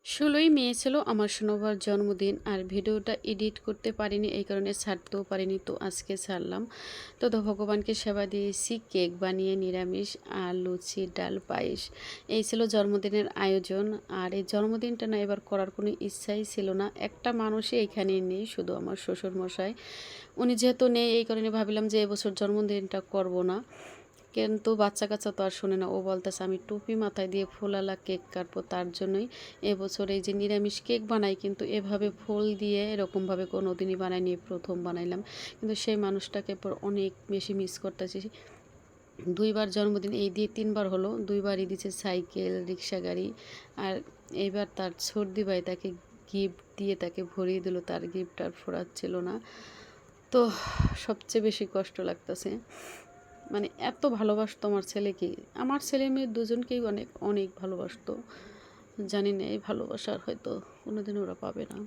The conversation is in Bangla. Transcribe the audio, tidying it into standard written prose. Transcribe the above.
১৬ই মে ছিল আমার শোনোবার জন্মদিন। আর ভিডিওটা এডিট করতে পারিনি, এই কারণে ছাড়তেও পারিনি। তো আজকে ছাড়লাম। তো ভগবানকে সেবা দিয়েছি কেক বানিয়ে, নিরামিষ আর লুচি, ডাল, পায়েস। এই ছিল জন্মদিনের আয়োজন। আর এই জন্মদিনটা না এবার করার কোনো ইচ্ছাই ছিল না। একটা মানুষই এখানে নেই, শুধু আমার শ্বশুরমশাই। উনি যেহেতু নেই, এই কারণে ভাবিলাম যে এবছর জন্মদিনটা করব না। কিন্তু বাচ্চা-কাচ্চা তো আর শোনে না। ও বলতেছে আমি টুপি মাথায় দিয়ে ফুলালা কেক কাটবো। তার জন্যই এবছর এই যে নিরামিষ কেক বানাই, কিন্তু এভাবে ফুল দিয়ে এরকমভাবে কোনোদিনই বানাইনি, এই প্রথম বানাইলাম। কিন্তু সেই মানুষটাকে পর অনেক বেশি মিস করতেছি। ২ বার জন্মদিন, এই দিয়ে ৩ বার হলো। ২ বারই দিছে সাইকেল, রিক্সা গাড়ি। আর এইবার তার সর্দি ভাই তাকে গিফট দিয়ে তাকে ভরিয়ে দিল। তার গিফট আর ফুরাচ্ছিল না। তো সবচেয়ে বেশি কষ্ট লাগতেছে। মানে এত ভালোবাসতো আমার ছেলেকে। আমার ছেলে মেয়ে দুজনকেই অনেক অনেক ভালোবাসতো। জানি না এই ভালোবাসা আর হয়তো কোনোদিন ওরা পাবে না।